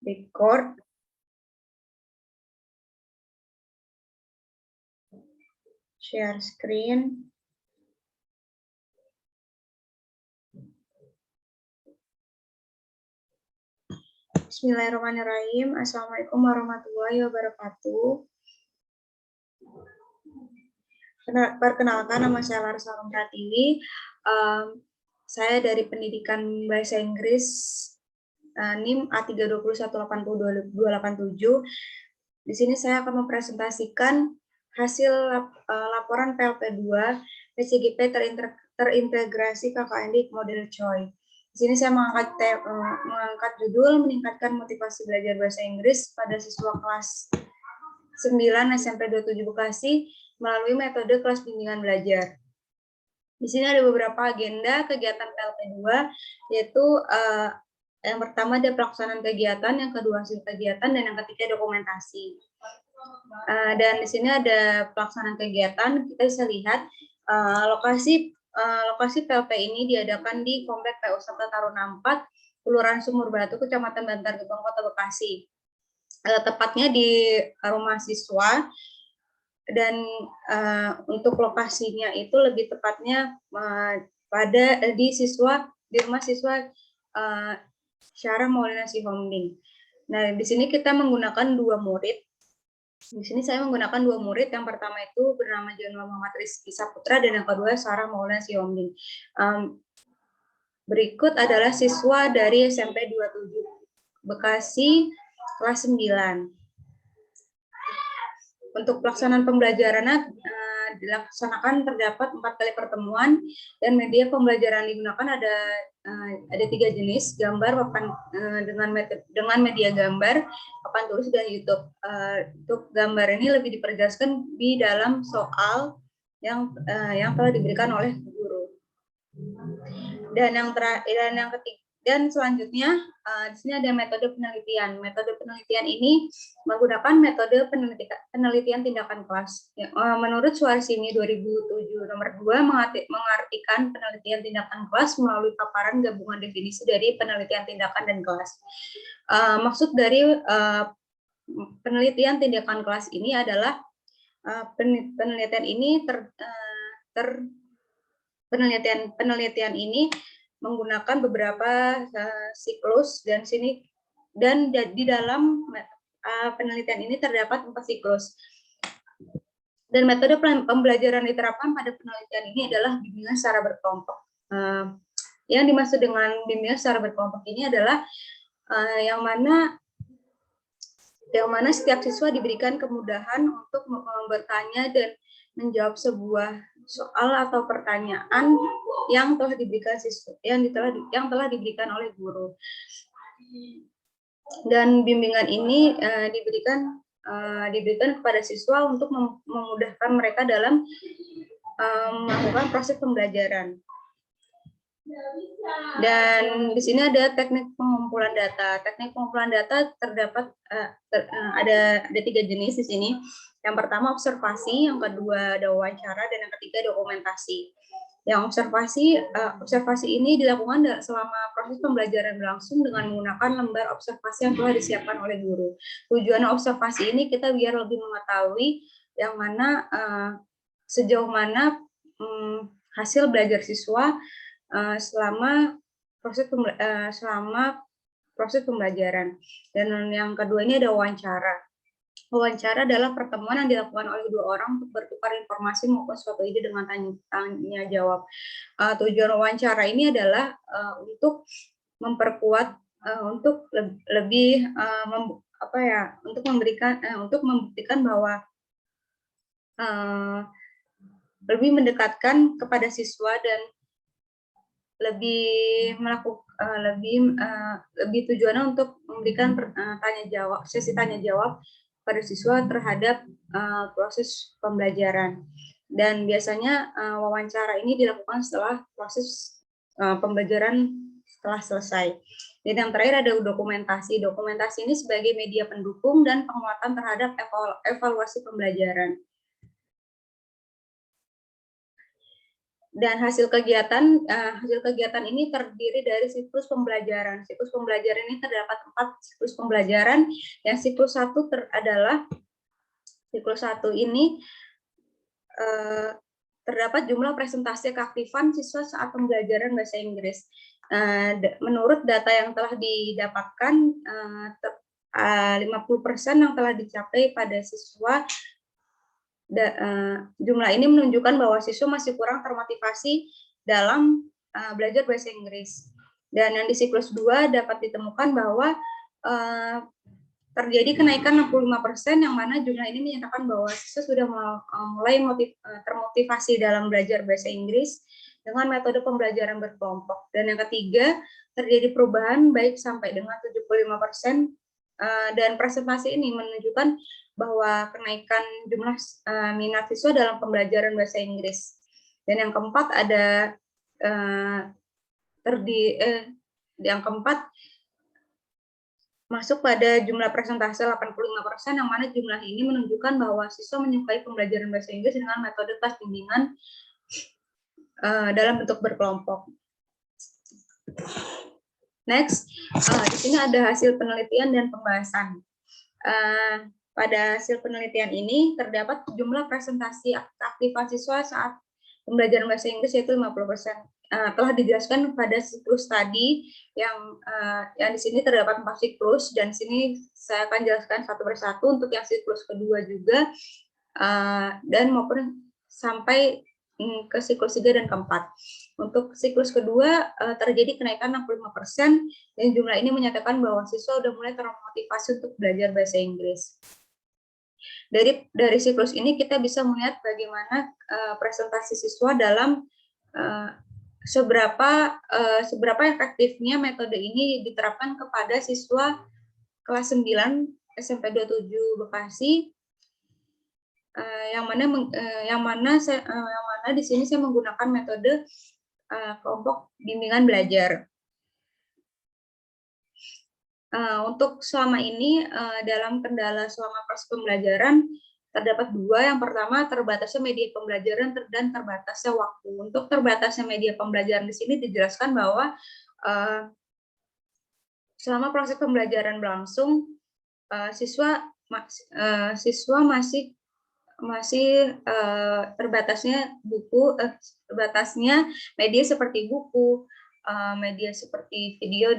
record, share screen. Bismillahirrahmanirrahim. Assalamualaikum warahmatullahi wabarakatuh. Perkenalkan, nama saya Larissa Pratiwi. Saya dari Pendidikan Bahasa Inggris NIM A321802287. Di sini saya akan mempresentasikan hasil laporan PLP2 PCGP terintegrasi KKN model CHOI. Di sini saya mengangkat judul meningkatkan motivasi belajar bahasa Inggris pada siswa kelas 9 SMP 27 Bekasi melalui metode kelas bimbingan belajar. Di sini ada beberapa agenda kegiatan PLP2, yaitu yang pertama ada pelaksanaan kegiatan, yang kedua hasil kegiatan, dan yang ketiga dokumentasi. Dan di sini ada pelaksanaan kegiatan, kita bisa lihat lokasi PLP ini diadakan di Komplek PU Sabta Taruna 4, Kelurahan Sumur Batu, Kecamatan Bantar Gebang, Kota Bekasi. Tepatnya di rumah siswa, dan untuk lokasinya itu lebih tepatnya di rumah siswa Syarah Maulana Sihombing. Nah, di sini kita menggunakan dua murid. Di sini saya menggunakan dua murid. Yang pertama itu bernama John Muhammad Rizky Saputra, dan yang kedua Syarah Maulana Sihombing. Berikut adalah siswa dari SMP 27 Bekasi kelas 9. Untuk pelaksanaan pembelajarannya dilaksanakan terdapat 4 kali pertemuan, dan media pembelajaran digunakan ada 3 jenis: gambar, papan dengan media gambar, papan tulis, dan YouTube. Untuk gambar ini lebih diperjelaskan di dalam soal yang telah diberikan oleh guru. Dan selanjutnya di sini ada metode penelitian. Metode penelitian ini menggunakan metode penelitian tindakan kelas. Menurut Suarsini 2007 nomor 2 mengartikan penelitian tindakan kelas melalui paparan gabungan definisi dari penelitian tindakan dan kelas. Maksud dari penelitian tindakan kelas ini adalah penelitian ini menggunakan beberapa siklus, dan di dalam penelitian ini terdapat 4 siklus. Dan metode pembelajaran diterapkan pada penelitian ini adalah bimbingan secara berkelompok. Yang dimaksud dengan bimbingan secara berkelompok ini adalah yang mana setiap siswa diberikan kemudahan untuk bertanya dan menjawab sebuah soal atau pertanyaan yang telah diberikan yang telah diberikan oleh guru. Dan bimbingan ini diberikan kepada siswa untuk memudahkan mereka dalam melakukan proses pembelajaran. Dan di sini ada teknik pengumpulan data. Teknik pengumpulan data terdapat ada 3 jenis di sini. Yang pertama observasi, yang kedua ada wawancara, dan yang ketiga dokumentasi. Yang observasi ini dilakukan selama proses pembelajaran berlangsung dengan menggunakan lembar observasi yang telah disiapkan oleh guru. Tujuan observasi ini kita biar lebih mengetahui yang mana sejauh mana hasil belajar siswa selama proses pembelajaran. Dan yang kedua ini ada wawancara. Wawancara adalah pertemuan yang dilakukan oleh 2 orang untuk bertukar informasi maupun suatu ide dengan tanya jawab. Tujuan wawancara ini adalah untuk memperkuat, untuk lebih untuk membuktikan bahwa lebih mendekatkan kepada siswa, dan lebih tujuannya untuk memberikan sesi tanya jawab pada siswa terhadap proses pembelajaran. Dan biasanya wawancara ini dilakukan setelah proses pembelajaran setelah selesai. Dan yang terakhir ada dokumentasi. Dokumentasi ini sebagai media pendukung dan penguatan terhadap evaluasi pembelajaran. Dan hasil kegiatan ini terdiri dari siklus pembelajaran. Siklus pembelajaran ini terdapat 4 siklus pembelajaran. Yang siklus 1 adalah siklus 1 ini terdapat jumlah presentasi keaktifan siswa saat pembelajaran bahasa Inggris. Menurut data yang telah didapatkan, 50% yang telah dicapai pada siswa. Jumlah ini menunjukkan bahwa siswa masih kurang termotivasi dalam belajar bahasa Inggris. Dan yang di siklus 2 dapat ditemukan bahwa terjadi kenaikan 65%, yang mana jumlah ini menyatakan bahwa siswa sudah mulai termotivasi dalam belajar bahasa Inggris dengan metode pembelajaran berkelompok. Dan yang ketiga, terjadi perubahan baik sampai dengan 75%, dan presentasi ini menunjukkan bahwa kenaikan jumlah minat siswa dalam pembelajaran bahasa Inggris. Dan yang keempat ada yang keempat masuk pada jumlah presentasi 85%, yang mana jumlah ini menunjukkan bahwa siswa menyukai pembelajaran bahasa Inggris dengan metode kelas bimbingan dalam bentuk berkelompok. Next, di sini ada hasil penelitian dan pembahasan. Pada hasil penelitian ini terdapat jumlah presentasi keaktifan siswa saat pembelajaran bahasa Inggris yaitu 50%. Telah dijelaskan pada siklus tadi yang di sini terdapat 4 siklus, dan sini saya akan jelaskan satu persatu untuk yang siklus kedua juga, dan maupun sampai ke siklus 3 dan keempat. Untuk siklus kedua terjadi kenaikan 65%, dan jumlah ini menyatakan bahwa siswa sudah mulai termotivasi untuk belajar bahasa Inggris. Dari siklus ini kita bisa melihat bagaimana presentasi siswa dalam seberapa efektifnya metode ini diterapkan kepada siswa kelas 9 SMP 27 Bekasi, yang mana di sini saya menggunakan metode kelompok bimbingan belajar. Untuk selama ini dalam kendala selama proses pembelajaran terdapat 2. Yang pertama, terbatasnya media pembelajaran dan terbatasnya waktu. Untuk terbatasnya media pembelajaran di sini dijelaskan bahwa selama proses pembelajaran berlangsung, siswa masih terbatasnya media seperti buku, media seperti video,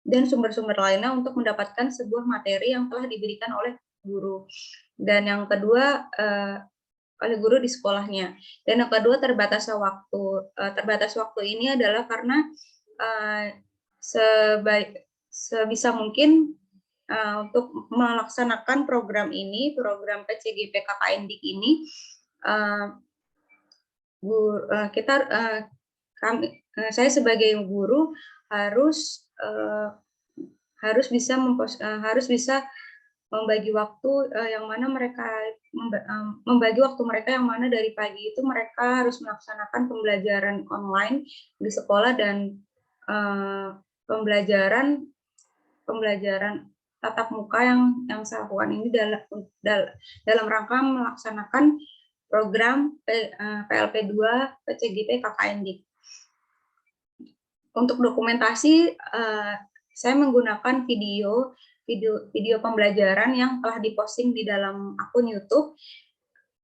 dan sumber-sumber lainnya untuk mendapatkan sebuah materi yang telah diberikan oleh guru. Dan yang kedua, oleh guru di sekolahnya. Dan yang kedua, terbatasnya waktu. Terbatas waktu ini adalah karena sebisa mungkin untuk melaksanakan program PCGP KKN DIK ini, saya sebagai guru harus bisa membagi waktu yang mana membagi waktu mereka yang mana dari pagi itu mereka harus melaksanakan pembelajaran online di sekolah, dan pembelajaran tatap muka yang saya lakukan ini dalam rangka melaksanakan program PLP 2 PCGP KKN DIK. Untuk dokumentasi, saya menggunakan video pembelajaran yang telah diposting di dalam akun YouTube,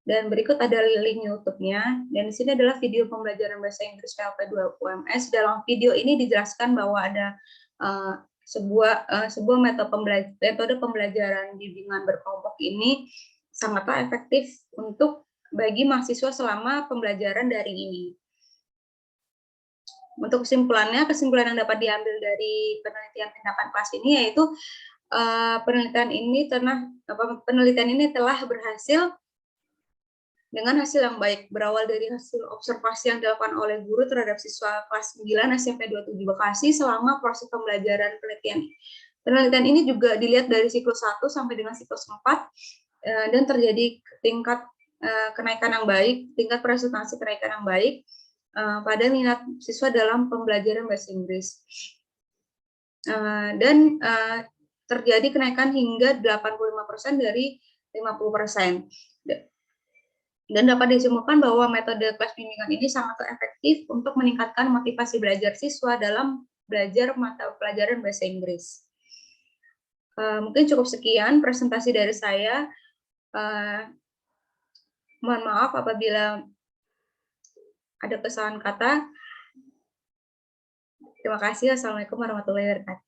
dan berikut ada link YouTube-nya. Dan di sini adalah video pembelajaran bahasa Inggris PLP 2 UMS. Dalam video ini dijelaskan bahwa ada sebuah metode pembelajaran bimbingan berkelompok ini sangatlah efektif bagi mahasiswa selama pembelajaran daring ini. Untuk kesimpulan yang dapat diambil dari penelitian tindakan kelas ini yaitu penelitian ini telah berhasil dengan hasil yang baik, berawal dari hasil observasi yang dilakukan oleh guru terhadap siswa kelas 9 SMP 27 Bekasi selama proses pembelajaran penelitian. Penelitian ini juga dilihat dari siklus 1 sampai dengan siklus 4, dan terjadi tingkat kenaikan yang baik, tingkat presentasi kenaikan yang baik pada minat siswa dalam pembelajaran bahasa Inggris. Dan terjadi kenaikan hingga 85% dari 50%. Dan dapat disimpulkan bahwa metode kelas bimbingan ini sangat efektif untuk meningkatkan motivasi belajar siswa dalam belajar mata pelajaran bahasa Inggris. Mungkin cukup sekian presentasi dari saya. Mohon maaf apabila ada kesalahan kata. Terima kasih. Assalamualaikum warahmatullahi wabarakatuh.